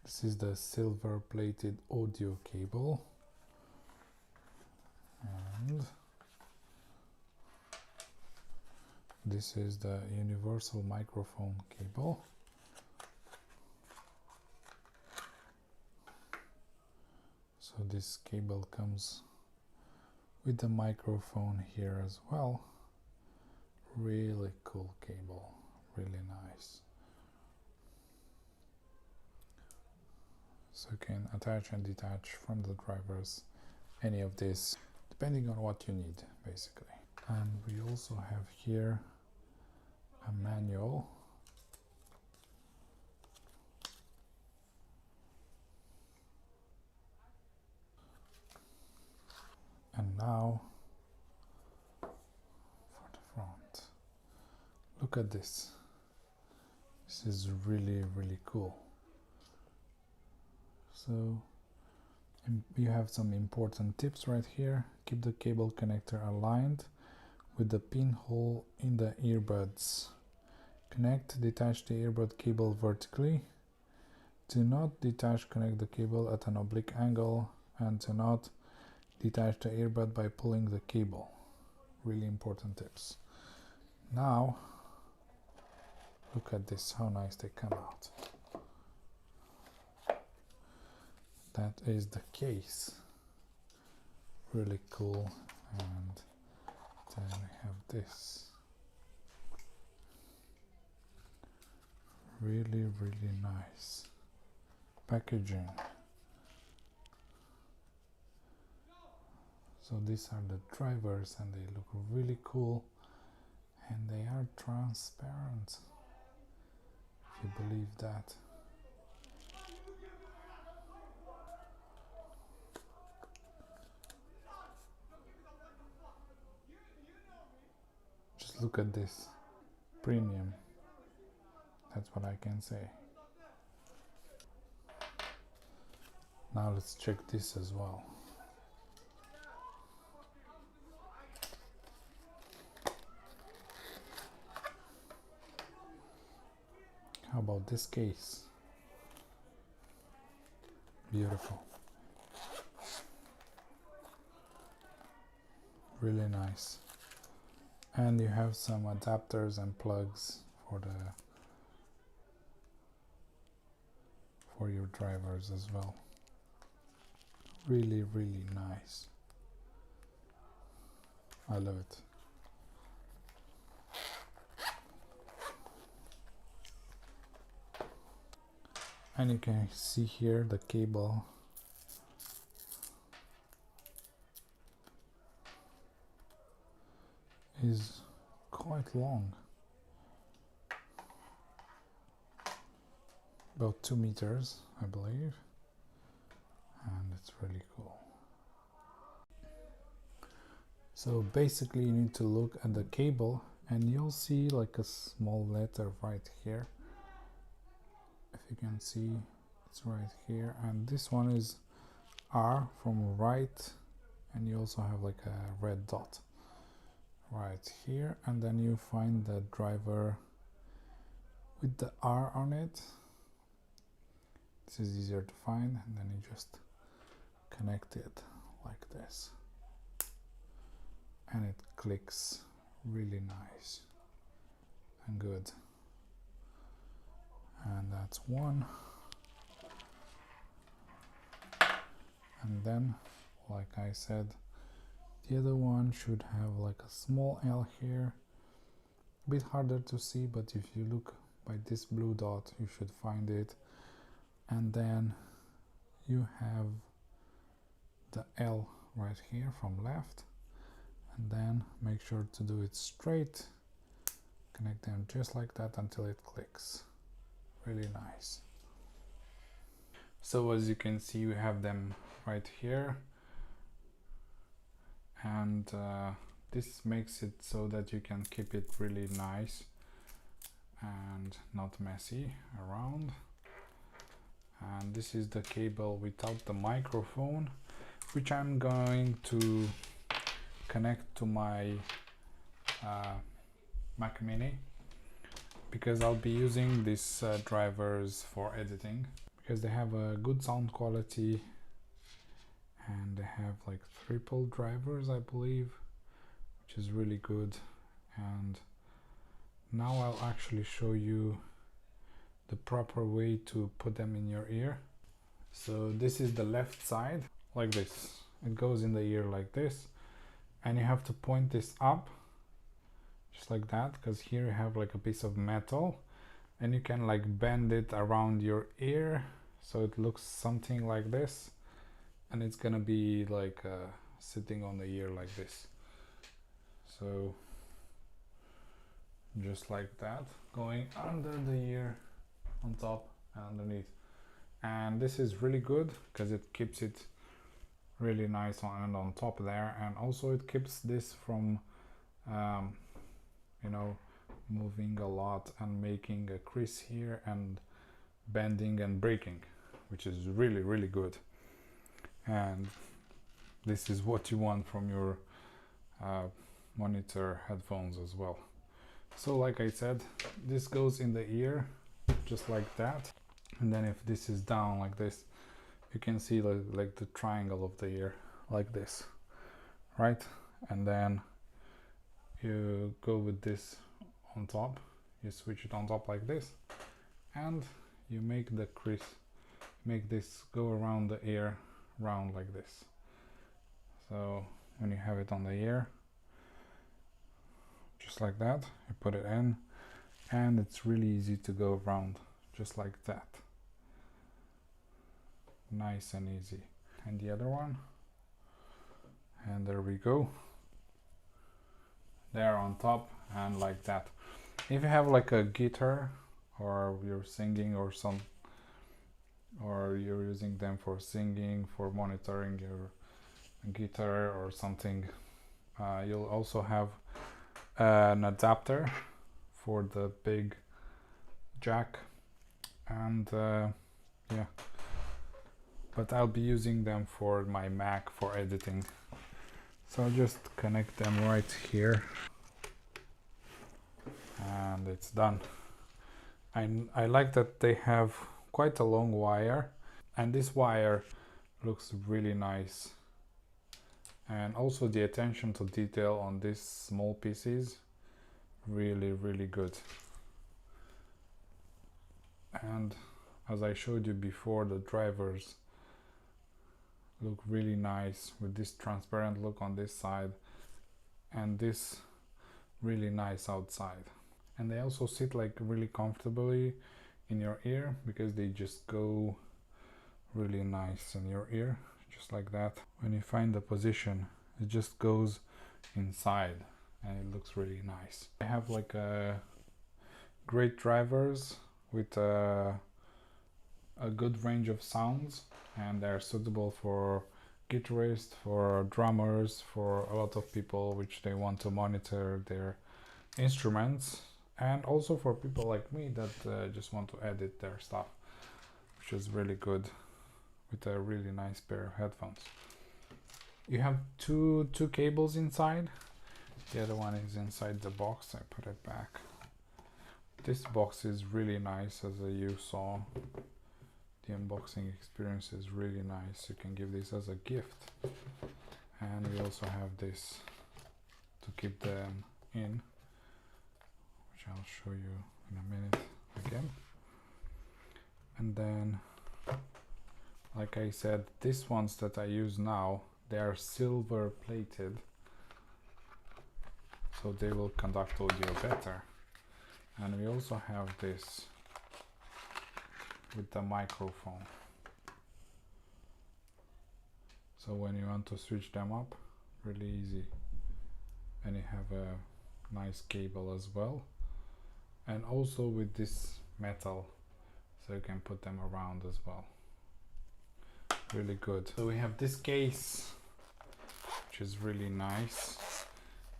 This is the silver plated audio cable. And this is the universal microphone cable. So this cable comes with the microphone here as well. Really cool cable, really nice. So you can attach and detach from the drivers any of this, depending on what you need, basically. And we also have here a manual. And now for the front. Look at this. This is really, really cool. So you have some important tips right here. Keep the cable connector aligned with the pinhole in the earbuds. Detach the earbud cable vertically. Do not connect the cable at an oblique angle, and do not detach the earbud by pulling the cable. Really important tips. Now, look at this, how nice they come out. That is the case. Really cool. And then we have this. Really, really nice packaging. So these are the drivers, and they look really cool, and they are transparent, if you believe that. Just look at this. Premium. That's what I can say. Now let's check this as well. How about this case? Beautiful. Really nice. And you have some adapters and plugs for your drivers as well. Really, really nice. I love it. And you can see here the cable is quite long, about 2 meters, I believe, and it's really cool. So basically you need to look at the cable, and you'll see like a small letter right here. If you can see, it's right here, and this one is R from right, and you also have like a red dot right here, and then you find the driver with the R on it. This is easier to find, and then you just connect it like this, and it clicks really nice and good. And that's one. And then, like I said, the other one should have like a small L here. A bit harder to see, but if you look by this blue dot, you should find it. And then you have the L right here from left. And then make sure to do it straight. Connect them just like that until it clicks. Really nice. So as you can see, we have them right here, and this makes it so that you can keep it really nice and not messy around. And this is the cable without the microphone, which I'm going to connect to my Mac Mini, because I'll be using these drivers for editing, because they have a good sound quality and they have like triple drivers, I believe, which is really good. And now I'll actually show you the proper way to put them in your ear. So this is the left side, like this. It goes in the ear like this, and you have to point this up just like that, because here you have like a piece of metal and you can like bend it around your ear so it looks something like this, and it's gonna be like sitting on the ear like this. So just like that, going under the ear, on top and underneath. And this is really good because it keeps it really nice on top there, and also it keeps this from you know, moving a lot and making a crease here and bending and breaking, which is really good. And this is what you want from your monitor headphones as well. So like I said, this goes in the ear just like that, and then if this is down like this, you can see like the triangle of the ear like this, right? And then you go with this on top, you switch it on top like this, and you make the crease, make this go around the ear round like this. So when you have it on the ear, just like that, you put it in, and it's really easy to go around just like that, nice and easy. And the other one, and there we go, there on top, and like that. If you have like a guitar, or you're singing or or you're using them for singing, for monitoring your guitar or something, you'll also have an adapter for the big jack, and yeah, but I'll be using them for my Mac for editing. So I'll just connect them right here, and it's done. I like that they have quite a long wire, and this wire looks really nice, and also the attention to detail on these small pieces, really good. And as I showed you before, the drivers look really nice with this transparent look on this side and this really nice outside. And they also sit like really comfortably in your ear, because they just go really nice in your ear, just like that. When you find the position, it just goes inside and it looks really nice. I have like great drivers with a good range of sounds, and they're suitable for guitarists, for drummers, for a lot of people which they want to monitor their instruments, and also for people like me that just want to edit their stuff, which is really good with a really nice pair of headphones. You have two cables inside. The other one is inside the box. I put it back. This box is really nice, as you saw. The unboxing experience is really nice. You can give this as a gift. And we also have this to keep them in, which I'll show you in a minute again. And then, like I said, these ones that I use now, they are silver plated, so they will conduct audio better. And we also have this with the microphone, so when you want to switch them up, really easy. And you have a nice cable as well, and also with this metal, so you can put them around as well. Really good. So we have this case, which is really nice.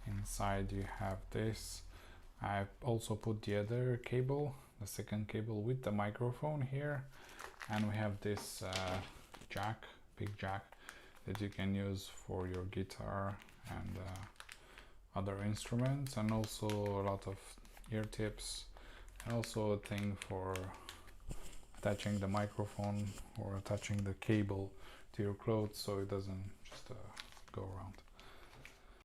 Inside you have this. I also put the other cable, the second cable with the microphone here, and we have this jack, big jack, that you can use for your guitar and other instruments, and also a lot of ear tips, and also a thing for attaching the microphone or attaching the cable to your clothes so it doesn't just go around.